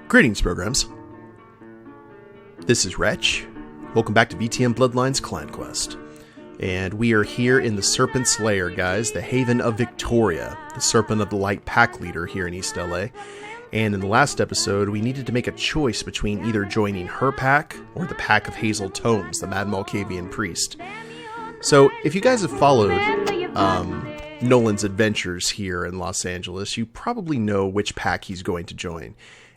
Greetings, programs. This is Wretch. Welcome back to VTM Bloodlines Clan Quest. And we are here in the Serpent's Lair, guys, the Haven of Victoria, the Serpent of the Light pack leader here in East L.A. And in the last episode, we needed to make a choice between either joining her pack or the pack of Hazel Tomes, the Mad Malkavian priest. So, if you guys have followed Nolan's adventures here in Los Angeles, you probably know which pack he's going to join.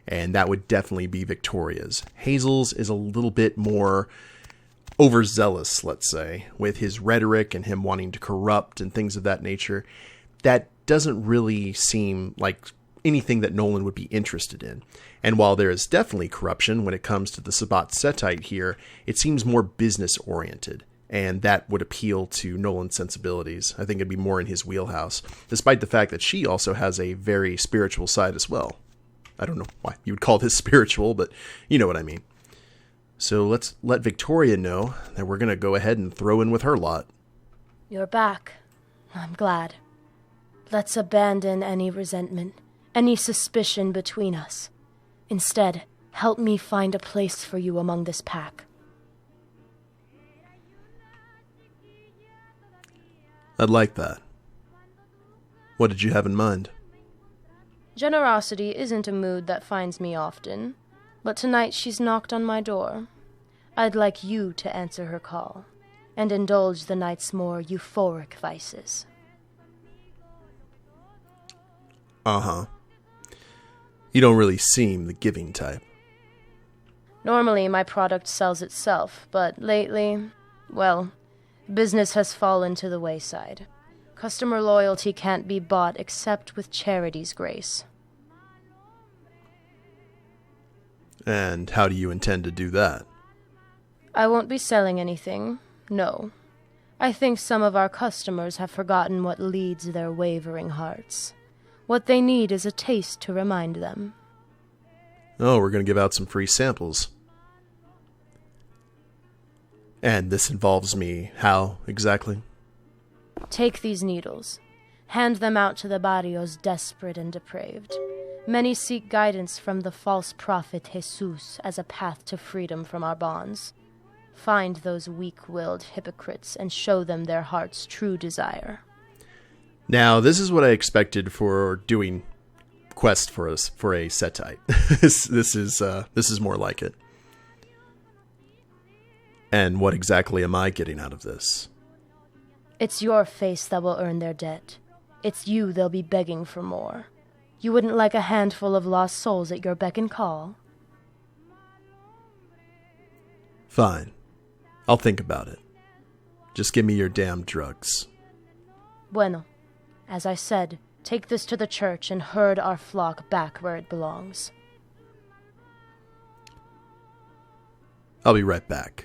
And that would definitely be Victoria's. Hazel's is a little bit more overzealous, let's say, with his rhetoric and him wanting to corrupt and things of that nature. That doesn't really seem like anything that Nolan would be interested in. And while there is definitely corruption when it comes to the Sabbat Setite here, it seems more business-oriented. And that would appeal to Nolan's sensibilities. I think it'd be more in his wheelhouse, despite the fact that she also has a very spiritual side as well. I don't know why you would call this spiritual, but you know what I mean. So let's let Victoria know that we're going to go ahead and throw in with her lot. You're back. I'm glad. Let's abandon any resentment, any suspicion between us. Instead, help me find a place for you among this pack. I'd like that. What did you have in mind? Generosity isn't a mood that finds me often, but tonight she's knocked on my door. I'd like you to answer her call, and indulge the night's more euphoric vices. Uh-huh. You don't really seem the giving type. Normally my product sells itself, but lately, well, business has fallen to the wayside. Customer loyalty can't be bought except with charity's grace. And how do you intend to do that? I won't be selling anything, no. I think some of our customers have forgotten what leads their wavering hearts. What they need is a taste to remind them. Oh, we're going to give out some free samples. And this involves me how, exactly? Take these needles. Hand them out to the barrios desperate and depraved. Many seek guidance from the false prophet Jesus as a path to freedom from our bonds. Find those weak-willed hypocrites and show them their heart's true desire. Now, this is what I expected for doing quest for a setite. This is more like it. And what exactly am I getting out of this? It's your face that will earn their debt. It's you they'll be begging for more. You wouldn't like a handful of lost souls at your beck and call? Fine. I'll think about it. Just give me your damn drugs. Bueno. As I said, take this to the church and herd our flock back where it belongs. I'll be right back.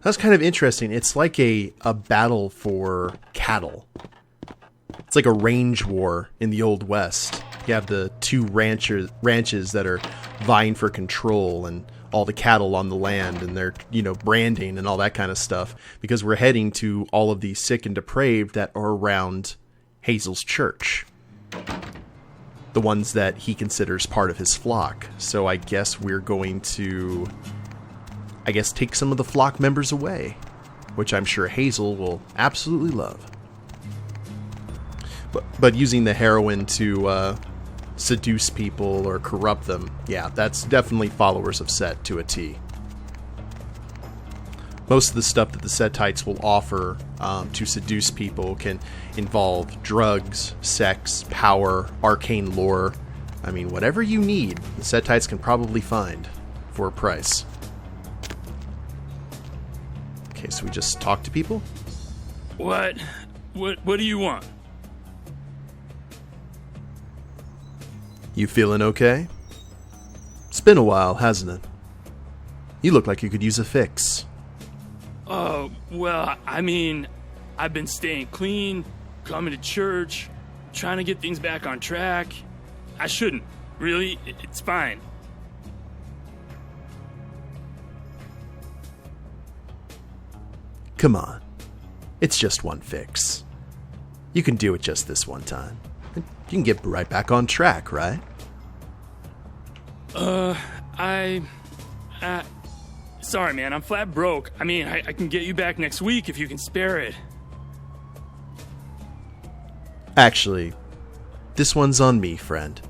That's kind of interesting. It's like a battle for cattle. It's like a range war in the Old West. You have the two ranches that are vying for control and all the cattle on the land, and they're, branding and all that kind of stuff, because we're heading to all of the sick and depraved that are around Hazel's church. The ones that he considers part of his flock. So I guess we're going to, take some of the flock members away, which I'm sure Hazel will absolutely love. But using the heroin to seduce people or corrupt them, yeah, that's definitely followers of Set to a T. Most of the stuff that the Setites will offer to seduce people can involve drugs, sex, power, arcane lore. I mean, whatever you need, the Setites can probably find for a price. Okay, so we just talk to people? What do you want? You feeling okay? It's been a while, hasn't it? You look like you could use a fix. Oh, well, I mean, I've been staying clean, coming to church, trying to get things back on track. I shouldn't. Really, it's fine. Come on. It's just one fix. You can do it just this one time. You can get right back on track, right? Sorry, man, I'm flat broke. I mean, I can get you back next week if you can spare it. Actually, this one's on me, friend.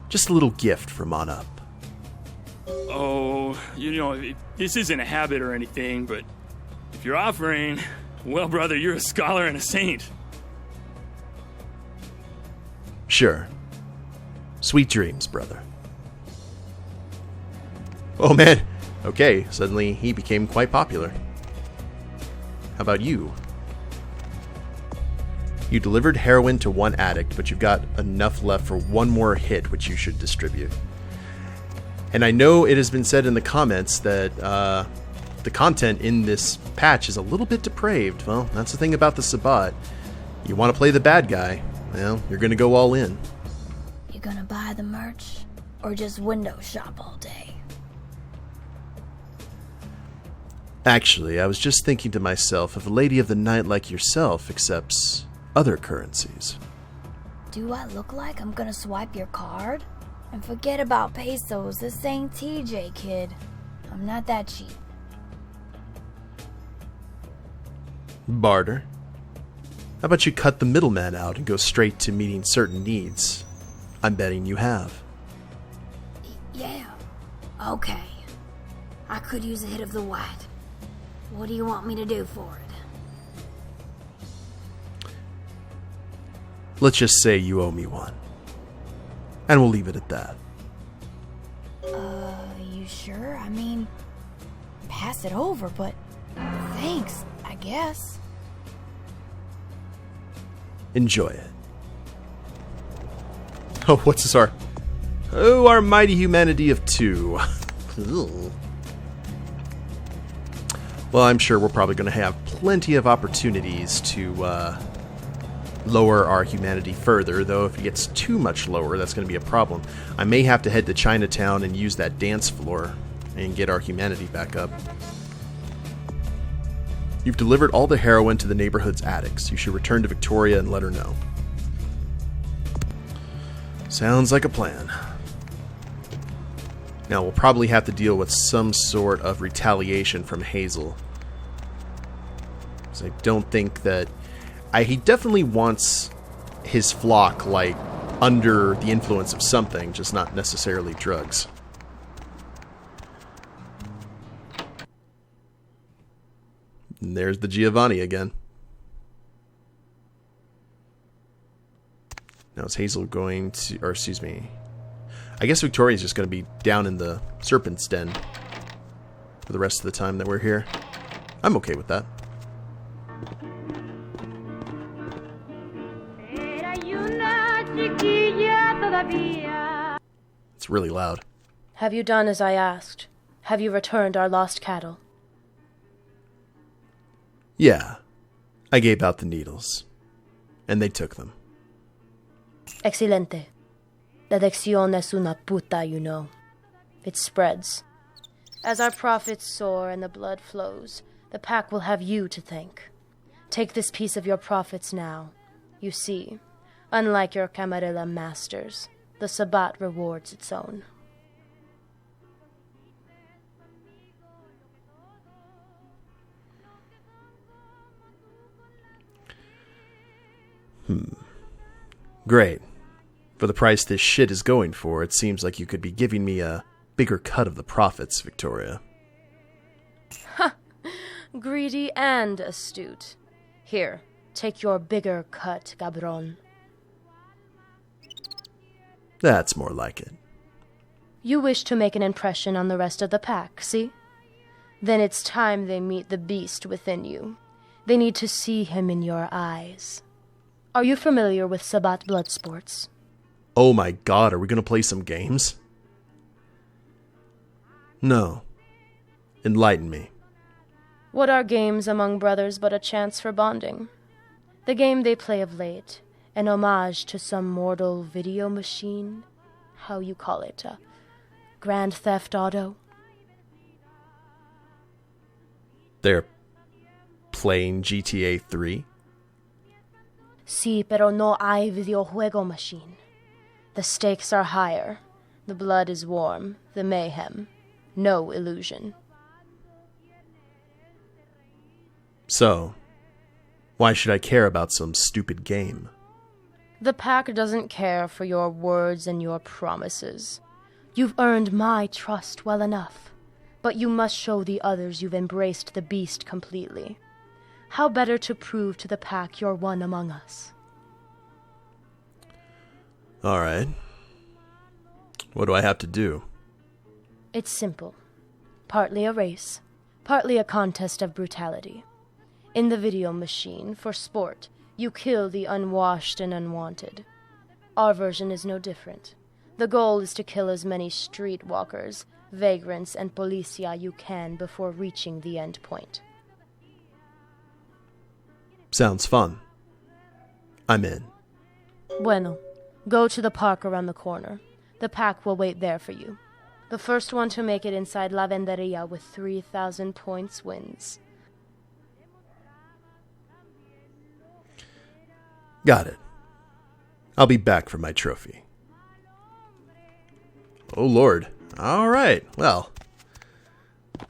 Just a little gift from on up. Oh, this isn't a habit or anything, but if you're offering, well, brother, you're a scholar and a saint. Sure. Sweet dreams, brother. Oh, man. Okay, suddenly he became quite popular. How about you? You delivered heroin to one addict, but you've got enough left for one more hit, which you should distribute. And I know it has been said in the comments that the content in this patch is a little bit depraved. Well, that's the thing about the Sabbat. You want to play the bad guy, well, you're going to go all in. You gonna buy the merch, or just window shop all day? Actually, I was just thinking to myself, if a lady of the night like yourself accepts other currencies. Do I look like I'm gonna swipe your card? And forget about pesos, this ain't TJ, kid. I'm not that cheap. Barter? How about you cut the middleman out and go straight to meeting certain needs? I'm betting you have. Yeah. Okay. I could use a hit of the white. What do you want me to do for it? Let's just say you owe me one. And we'll leave it at that. You sure? I mean, pass it over, but thanks, I guess. Enjoy it. Oh, what's this? Our mighty humanity of 2. Well, I'm sure we're probably going to have plenty of opportunities to lower our humanity further, though if it gets too much lower, that's going to be a problem. I may have to head to Chinatown and use that dance floor and get our humanity back up. You've delivered all the heroin to the neighborhood's addicts. You should return to Victoria and let her know. Sounds like a plan. Now, we'll probably have to deal with some sort of retaliation from Hazel. I don't think that... he definitely wants his flock, like, under the influence of something, just not necessarily drugs. And there's the Giovanni again. Now is Hazel going to... Or, excuse me. I guess Victoria's just going to be down in the Serpent's Den for the rest of the time that we're here. I'm okay with that. It's really loud. Have you done as I asked? Have you returned our lost cattle? Yeah. I gave out the needles. And they took them. Excelente. La adicción es una puta, you know. It spreads. As our profits soar and the blood flows, the pack will have you to thank. Take this piece of your profits now. You see, unlike your Camarilla masters, the Sabbat rewards its own. Great. For the price this shit is going for, it seems like you could be giving me a bigger cut of the profits, Victoria. Ha! Greedy and astute. Here, take your bigger cut, cabron. That's more like it. You wish to make an impression on the rest of the pack, see? Then it's time they meet the beast within you. They need to see him in your eyes. Are you familiar with Sabbat blood sports? Oh my god, are we going to play some games? No. Enlighten me. What are games among brothers but a chance for bonding? The game they play of late, an homage to some mortal video machine? How you call it, Grand Theft Auto? They're playing GTA 3? Sí, pero no hay videojuego machine. The stakes are higher. The blood is warm, the mayhem. No illusion. So, why should I care about some stupid game? The pack doesn't care for your words and your promises. You've earned my trust well enough, but you must show the others you've embraced the beast completely. How better to prove to the pack you're one among us? All right. What do I have to do? It's simple. Partly a race, partly a contest of brutality. In the video machine, for sport, you kill the unwashed and unwanted. Our version is no different. The goal is to kill as many streetwalkers, vagrants, and policia you can before reaching the end point. Sounds fun. I'm in. Bueno, go to the park around the corner. The pack will wait there for you. The first one to make it inside La Venderia with 3,000 points wins. Got it. I'll be back for my trophy. Oh lord. Alright, well.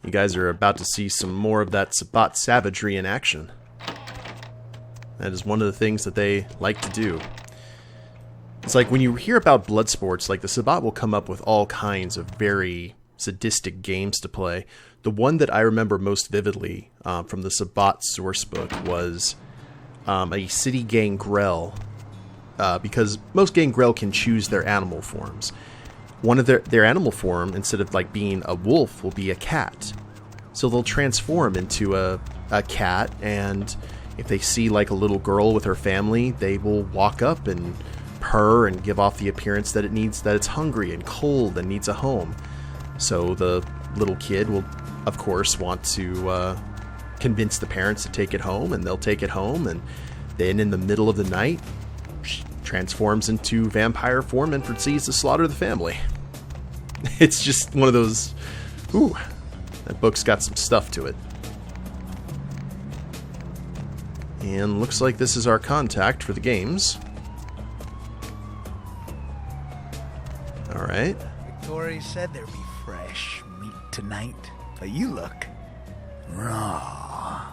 You guys are about to see some more of that Sabbat savagery in action. That is one of the things that they like to do. It's like when you hear about blood sports, like the Sabbat will come up with all kinds of very sadistic games to play. The one that I remember most vividly from the Sabbat source book was a city gangrel, because most gangrel can choose their animal forms. One of their animal form, instead of like being a wolf, will be a cat. So they'll transform into a cat, and if they see like a little girl with her family, they will walk up and purr and give off the appearance that it's hungry and cold and needs a home. So the little kid will, of course, want to convince the parents to take it home, and they'll take it home, and then in the middle of the night, she transforms into vampire form and proceeds to slaughter the family. It's just one of those, ooh, that book's got some stuff to it. And looks like this is our contact for the games. Alright. Victoria said there'd be fresh meat tonight, but you look raw.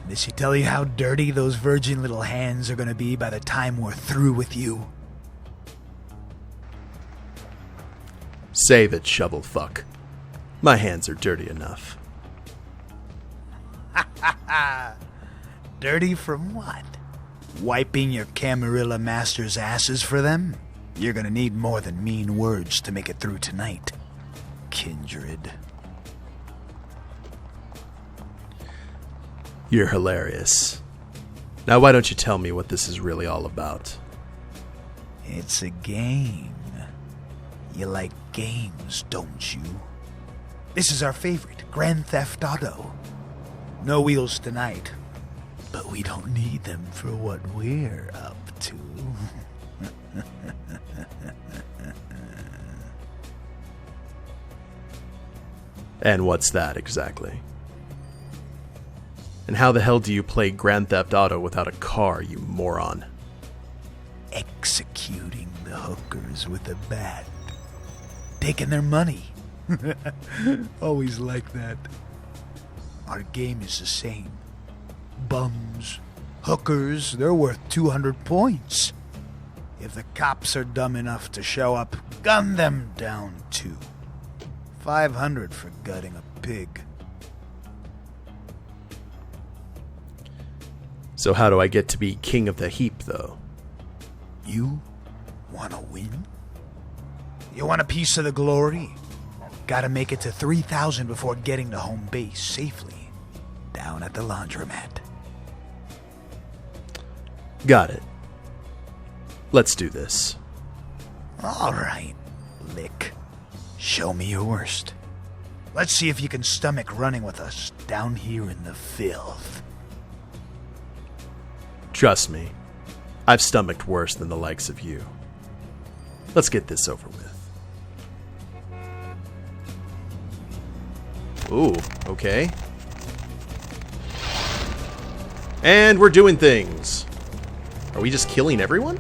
Did she tell you how dirty those virgin little hands are gonna be by the time we're through with you? Save it, shovel fuck. My hands are dirty enough. Dirty from what? Wiping your Camarilla masters' asses for them? You're gonna need more than mean words to make it through tonight, kindred. You're hilarious. Now why don't you tell me what this is really all about? It's a game. You like games, don't you? This is our favorite, Grand Theft Auto. No wheels tonight, but we don't need them for what we're up to. And what's that exactly? And how the hell do you play Grand Theft Auto without a car, you moron? Executing the hookers with a bat. Taking their money. Always like that. Our game is the same. Bums, hookers, they're worth 200 points. If the cops are dumb enough to show up, gun them down too. 500 for gutting a pig. So how do I get to be king of the heap, though? You want to win? You want a piece of the glory? Gotta make it to 3,000 before getting to home base safely. Down at the laundromat. Got it. Let's do this. All right, Lick. Show me your worst. Let's see if you can stomach running with us down here in the filth. Trust me, I've stomached worse than the likes of you. Let's get this over with. Ooh, okay. And we're doing things. Are we just killing everyone?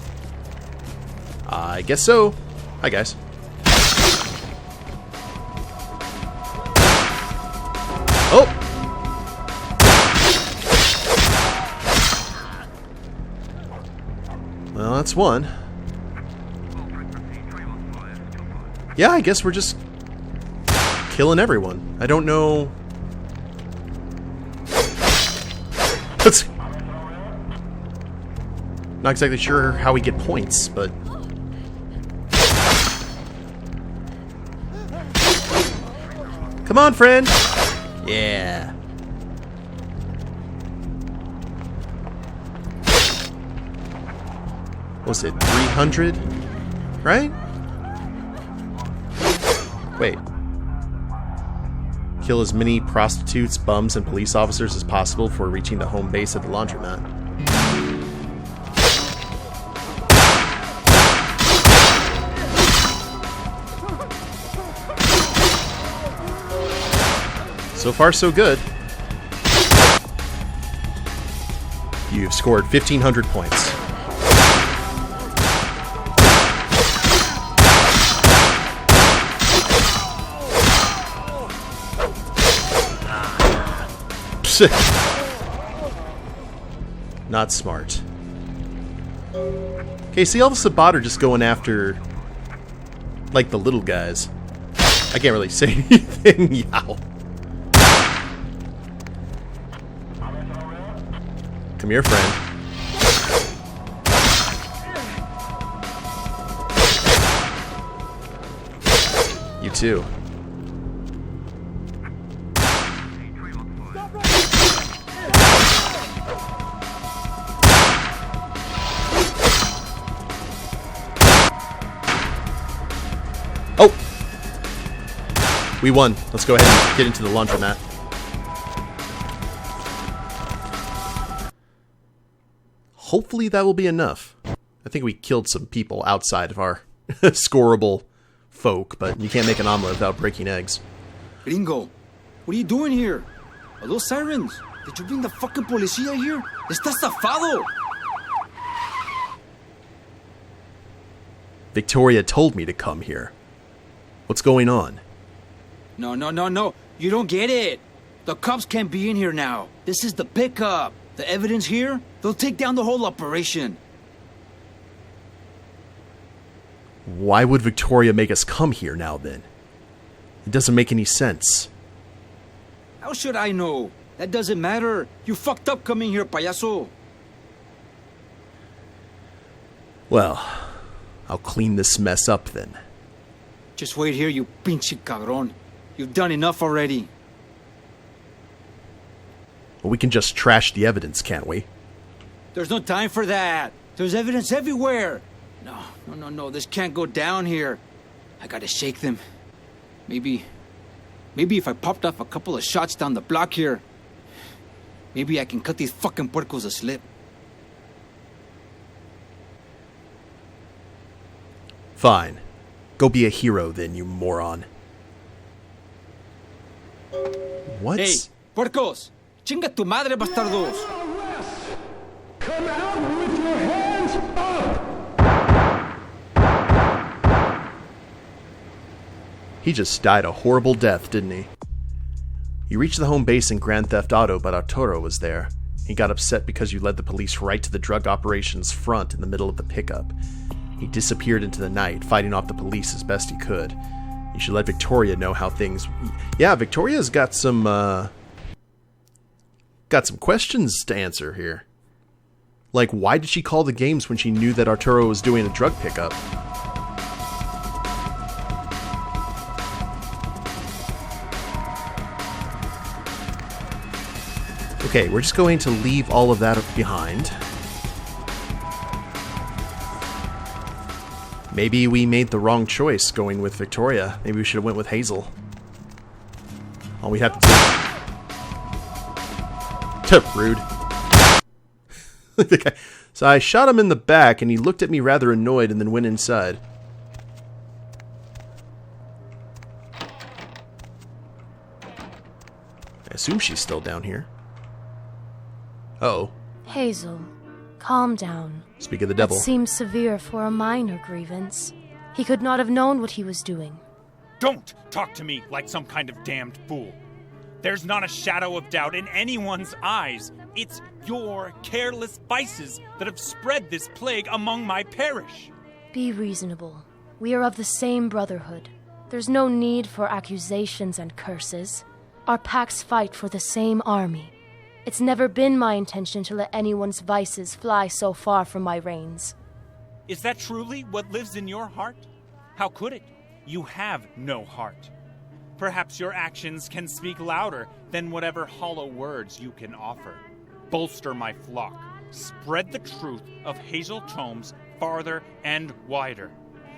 I guess so. Hi, guys. Oh! Well, that's one. Yeah, I guess we're just killing everyone. I don't know. Not exactly sure how we get points, but... Come on, friend! Yeah. What was it, 300? Right? Wait. Kill as many prostitutes, bums, and police officers as possible before reaching the home base of the laundromat. So far, so good. You've scored 1,500 points. Not smart. Okay, see, all the Sabbat are just going after, like, the little guys. I can't really say anything. Yow. Come here, friend. You too. Oh! We won. Let's go ahead and get into the laundromat. Hopefully that will be enough. I think we killed some people outside of our scoreable folk, but you can't make an omelet without breaking eggs. Gringo, what are you doing here? Are those sirens? Did you bring the fucking policía here? Estás zafado! Victoria told me to come here. What's going on? No. You don't get it. The cops can't be in here now. This is the pickup. The evidence here, they'll take down the whole operation. Why would Victoria make us come here now, then? It doesn't make any sense. How should I know? That doesn't matter. You fucked up coming here, payaso. Well, I'll clean this mess up, then. Just wait here, you pinche cabrón. You've done enough already. Well, we can just trash the evidence, can't we? There's no time for that. There's evidence everywhere. No. This can't go down here. I gotta shake them. Maybe if I popped off a couple of shots down the block here, maybe I can cut these fucking puercos a slip. Fine. Go be a hero, then, you moron. What? Hey, puercos! Chinga tu madre, bastardos! Come out with your hands up! He just died a horrible death, didn't he? You reached the home base in Grand Theft Auto, but Arturo was there. He got upset because you led the police right to the drug operations front in the middle of the pickup. He disappeared into the night, fighting off the police as best he could. You should let Victoria know how things... Yeah, Victoria's got some questions to answer here. Like, why did she call the games when she knew that Arturo was doing a drug pickup? Okay, we're just going to leave all of that behind. Maybe we made the wrong choice going with Victoria. Maybe we should have went with Hazel. All we have to do... Rude. So I shot him in the back, and he looked at me rather annoyed and then went inside. I assume she's still down here. Uh-oh. Hazel, Calm down. Speak of the devil. That seems severe for a minor grievance. He could not have known what he was doing. Don't talk to me like some kind of damned fool. There's not a shadow of doubt in anyone's eyes. It's your careless vices that have spread this plague among my parish. Be reasonable. We are of the same brotherhood. There's no need for accusations and curses. Our packs fight for the same army. It's never been my intention to let anyone's vices fly so far from my reins. Is that truly what lives in your heart? How could it? You have no heart. Perhaps your actions can speak louder than whatever hollow words you can offer. Bolster my flock. Spread the truth of Hazel Tomes farther and wider.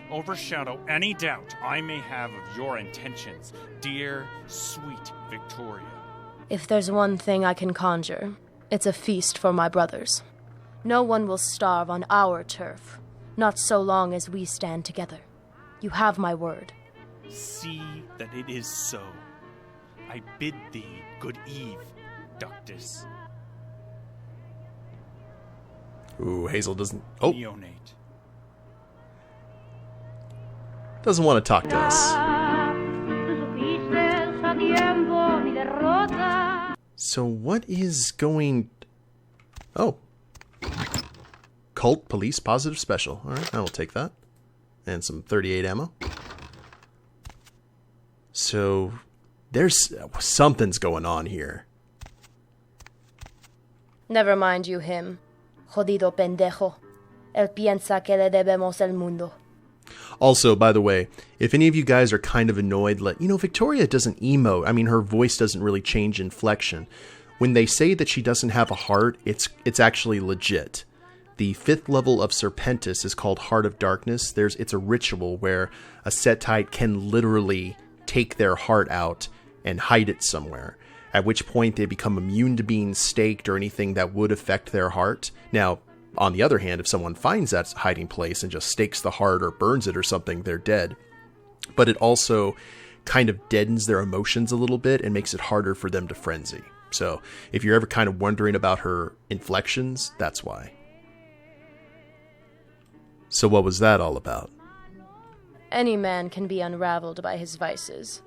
Overshadow any doubt I may have of your intentions, dear, sweet Victoria. If there's one thing I can conjure, it's a feast for my brothers. No one will starve on our turf, not so long as we stand together. You have my word. See that it is so. I bid thee good eve, Ductus. Ooh, Hazel doesn't... Oh. Neonate. Doesn't want to talk to us. So what is going... Oh. Cult Police Positive Special. Alright, I will take that. And some 38 ammo. So, there's... something's going on here. Never mind you him. Jodido pendejo. Él piensa que le debemos el mundo. Also, by the way, if any of you guys are kind of annoyed, Victoria doesn't emote. I mean, her voice doesn't really change inflection. When they say that she doesn't have a heart, it's actually legit. The 5th level of Serpentis is called Heart of Darkness. It's a ritual where a Setite can literally take their heart out and hide it somewhere, at which point they become immune to being staked or anything that would affect their heart. Now, on the other hand, if someone finds that hiding place and just stakes the heart or burns it or something, they're dead. But it also kind of deadens their emotions a little bit and makes it harder for them to frenzy. So if you're ever kind of wondering about her inflections, that's why. So what was that all about? Any man can be unraveled by his vices.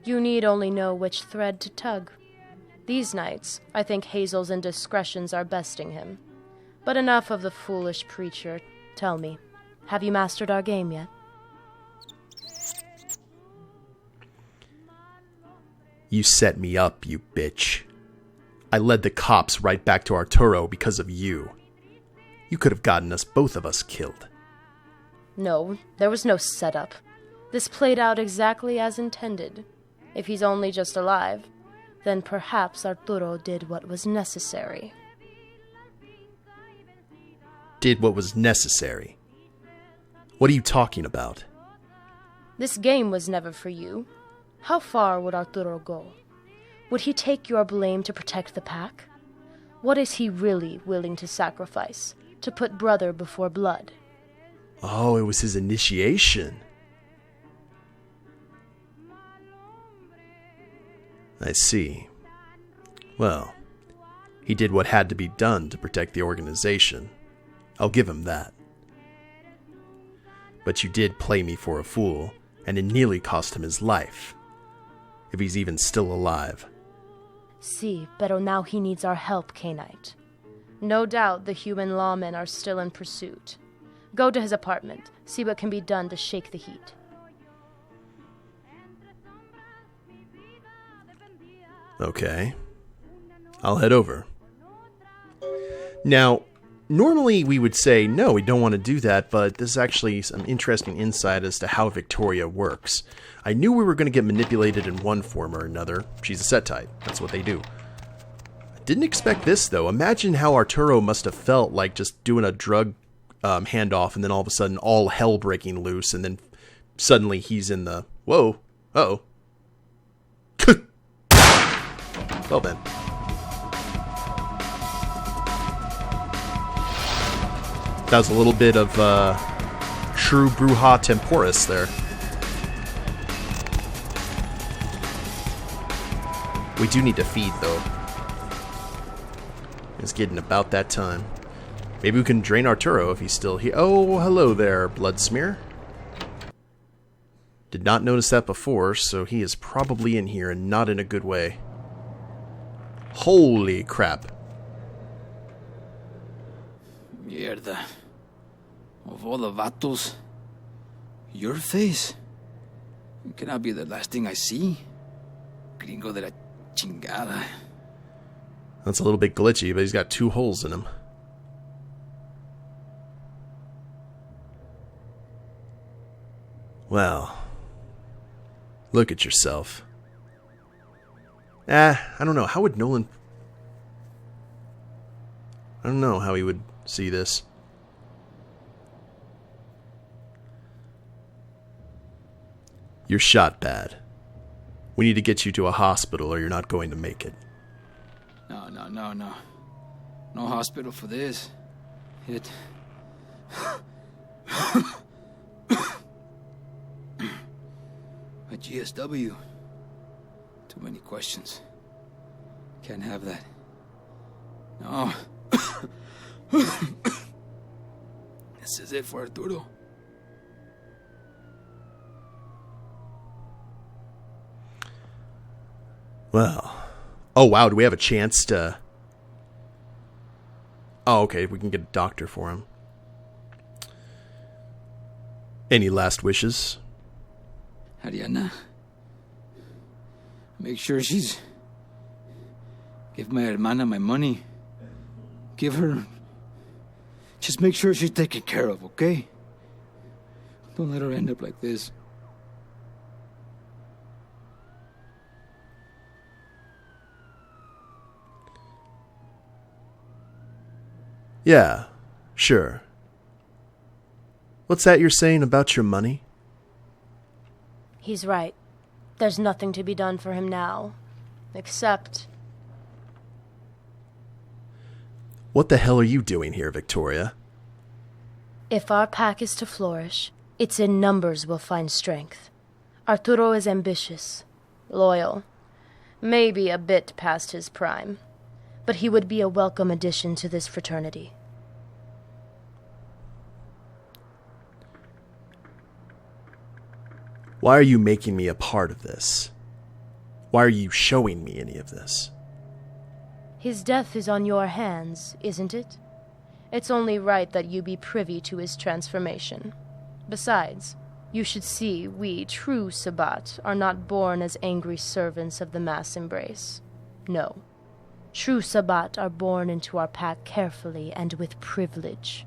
You need only know which thread to tug. These nights, I think Hazel's indiscretions are besting him. But enough of the foolish preacher. Tell me, have you mastered our game yet? You set me up, you bitch. I led the cops right back to Arturo because of you. You could have gotten both of us killed. No, there was no setup. This played out exactly as intended. If he's only just alive, then perhaps Arturo did what was necessary. Did what was necessary? What are you talking about? This game was never for you. How far would Arturo go? Would he take your blame to protect the pack? What is he really willing to sacrifice, to put brother before blood? Oh, it was his initiation. I see. Well, he did what had to be done to protect the organization. I'll give him that. But you did play me for a fool, and it nearly cost him his life. If he's even still alive. Si, pero now he needs our help, K-Knight. No doubt the human lawmen are still in pursuit. Go to his apartment, see what can be done to shake the heat. Okay. I'll head over. Now, normally we would say, no, we don't want to do that, but this is actually some interesting insight as to how Victoria works. I knew we were going to get manipulated in one form or another. She's a Setite. That's what they do. I didn't expect this, though. Imagine how Arturo must have felt like just doing a drug handoff, and then all of a sudden all hell breaking loose, and then suddenly he's in the... Whoa. Uh-oh. Well then. That was a little bit of Shrew Bruja Temporis there. We do need to feed, though. It's getting about that time. Maybe we can drain Arturo if he's still here. Oh, hello there, blood smear. Did not notice that before, so he is probably in here and not in a good way. Holy crap. Mierda. Of all the vatos, your face? It cannot be the last thing I see. Gringo de la chingada. That's a little bit glitchy, but he's got 2 holes in him. Well, look at yourself. I don't know. How would Nolan... I don't know how he would see this. You're shot bad. We need to get you to a hospital or you're not going to make it. No. No hospital for this. A GSW. Too many questions. Can't have that. No. This is it for Arturo. Well. Oh, wow. Do we have a chance to... Oh, okay. We can get a doctor for him. Any last wishes? Ariana. Make sure she's... Give my hermana my money. Give her... Just make sure she's taken care of, okay? Don't let her end up like this. Yeah, sure. What's that you're saying about your money? He's right. There's nothing to be done for him now. Except... What the hell are you doing here, Victoria? If our pack is to flourish, it's in numbers we'll find strength. Arturo is ambitious, loyal, maybe a bit past his prime, but he would be a welcome addition to this fraternity. Why are you making me a part of this? Why are you showing me any of this? His death is on your hands, isn't it? It's only right that you be privy to his transformation. Besides, you should see we true Sabbat are not born as angry servants of the mass embrace. No. True Sabbat are born into our pack carefully and with privilege.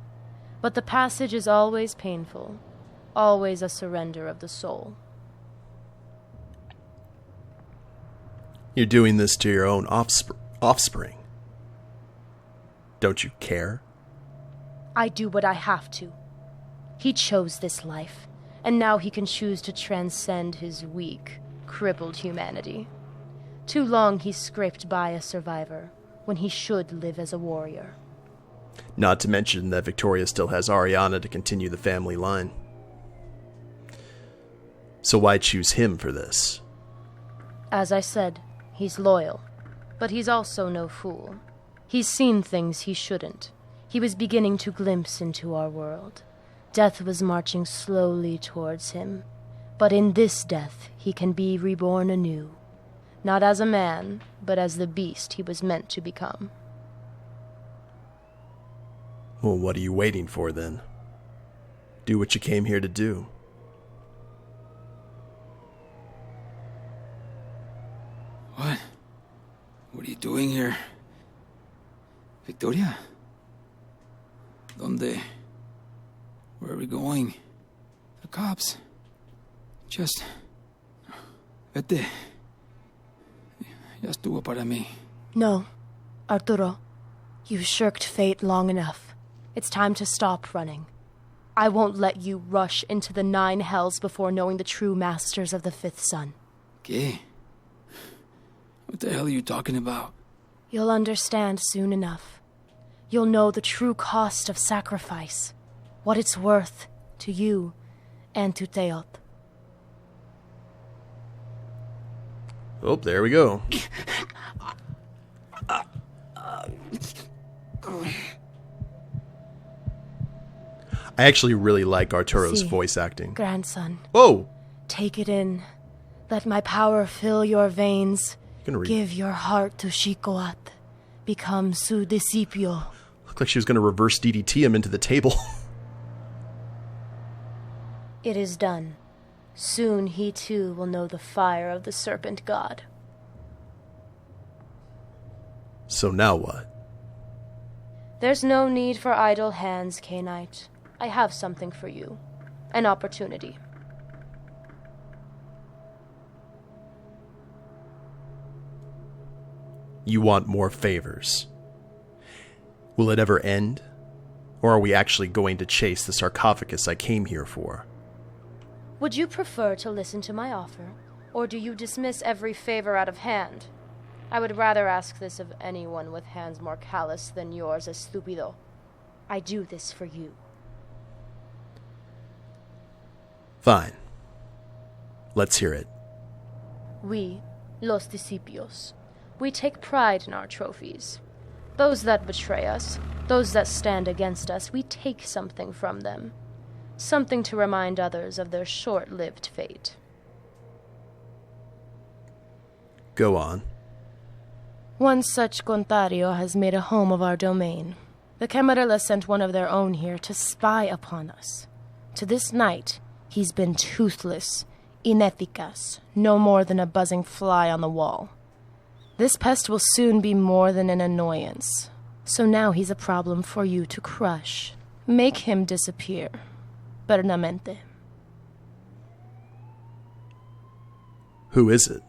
But the passage is always painful, always a surrender of the soul. You're doing this to your own offspring. Don't you care? I do what I have to. He chose this life, and now he can choose to transcend his weak, crippled humanity. Too long he scraped by a survivor, when he should live as a warrior. Not to mention that Victoria still has Ariana to continue the family line. So why choose him for this? As I said, he's loyal, but he's also no fool. He's seen things he shouldn't. He was beginning to glimpse into our world. Death was marching slowly towards him. But in this death, he can be reborn anew. Not as a man, but as the beast he was meant to become. Well, what are you waiting for, then? Do what you came here to do. What? What are you doing here? Victoria? ¿Dónde? Where are we going? The cops. Just... Vete. Ya estuvo para mí. No, Arturo. You've shirked fate long enough. It's time to stop running. I won't let you rush into the 9 hells before knowing the true masters of the 5th sun. ¿Qué? What the hell are you talking about? You'll understand soon enough. You'll know the true cost of sacrifice, what it's worth to you and to Teot. Oh, there we go. I actually really like Arturo's See, voice acting. Grandson, Whoa! take it in. Let my power fill your veins. Gonna read. Give your heart to Shikoat. Become su discipio. Looked like she was going to reverse DDT him into the table. It is done. Soon he too will know the fire of the serpent god. So now what? There's no need for idle hands, K-Knight. I have something for you. An opportunity. You want more favors. Will it ever end? Or are we actually going to chase the sarcophagus I came here for? Would you prefer to listen to my offer, or do you dismiss every favor out of hand? I would rather ask this of anyone with hands more callous than yours, estúpido. I do this for you. Fine. Let's hear it. We, los discipios, we take pride in our trophies. Those that betray us, those that stand against us, we take something from them. Something to remind others of their short-lived fate. Go on. One such Contario has made a home of our domain. The Camarilla sent one of their own here to spy upon us. To this night, he's been toothless, ineficaz, no more than a buzzing fly on the wall. This pest will soon be more than an annoyance. So now he's a problem for you to crush. Make him disappear. Permanente. Who is it?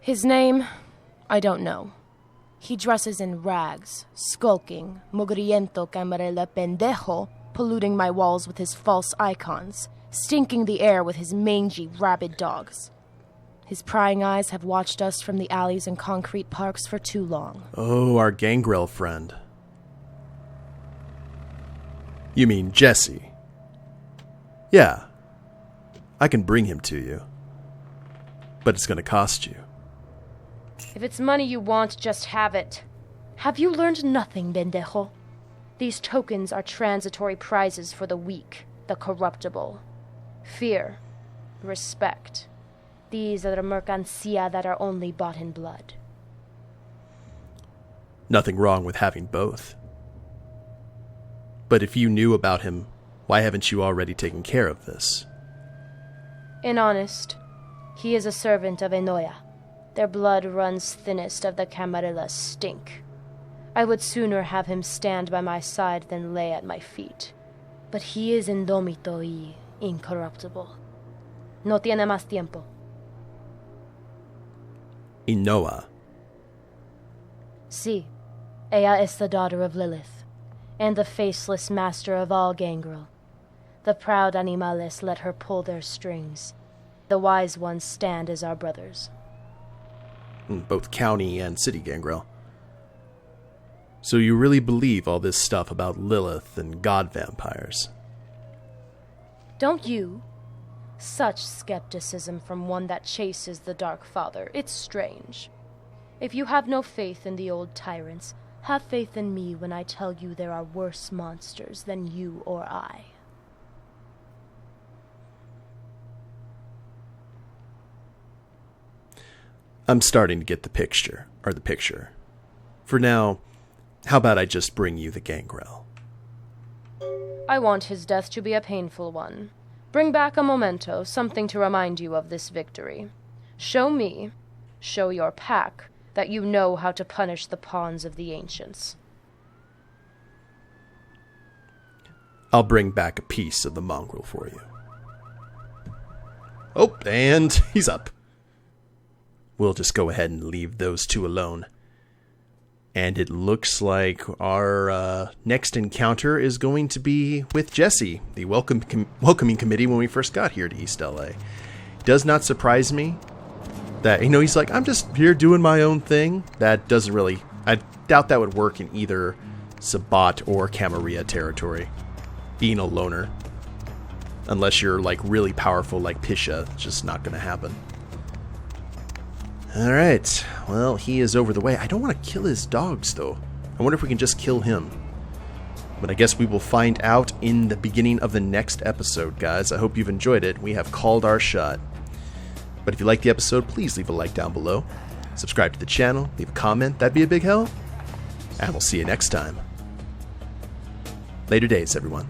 His name, I don't know. He dresses in rags, skulking, mugriento camarela pendejo, polluting my walls with his false icons, stinking the air with his mangy, rabid dogs. His prying eyes have watched us from the alleys and concrete parks for too long. Oh, our gangrel friend. You mean Jesse? Yeah. I can bring him to you. But it's going to cost you. If it's money you want, just have it. Have you learned nothing, pendejo? These tokens are transitory prizes for the weak, the corruptible. Fear, respect. These are the mercancía that are only bought in blood. Nothing wrong with having both. But if you knew about him, why haven't you already taken care of this? In honest, he is a servant of Enoya. Their blood runs thinnest of the Camarillas stink. I would sooner have him stand by my side than lay at my feet. But he is indómito y incorruptible. No tiene más tiempo. Enoa. Sí, ella is the daughter of Lilith, and the faceless master of all gangrel. The proud animales let her pull their strings. The wise ones stand as our brothers. Both county and city gangrel. So you really believe all this stuff about Lilith and god vampires? Don't you? Such skepticism from one that chases the Dark Father. It's strange. If you have no faith in the old tyrants, have faith in me when I tell you there are worse monsters than you or I. I'm starting to get the picture. For now, how about I just bring you the gangrel? I want his death to be a painful one. Bring back a memento, something to remind you of this victory. Show me, show your pack, that you know how to punish the pawns of the ancients. I'll bring back a piece of the mongrel for you. Oh, and he's up. We'll just go ahead and leave those two alone. And it looks like our next encounter is going to be with Jesse, the welcoming committee when we first got here to East L.A. Does not surprise me that, he's like, I'm just here doing my own thing. That doesn't really, I doubt that would work in either Sabbat or Camarilla territory, being a loner. Unless you're like really powerful like Pisha, it's just not going to happen. Alright, well, he is over the way. I don't want to kill his dogs, though. I wonder if we can just kill him. But I guess we will find out in the beginning of the next episode, guys. I hope you've enjoyed it. We have called our shot. But if you liked the episode, please leave a like down below. Subscribe to the channel, leave a comment, that'd be a big help. And we'll see you next time. Later days, everyone.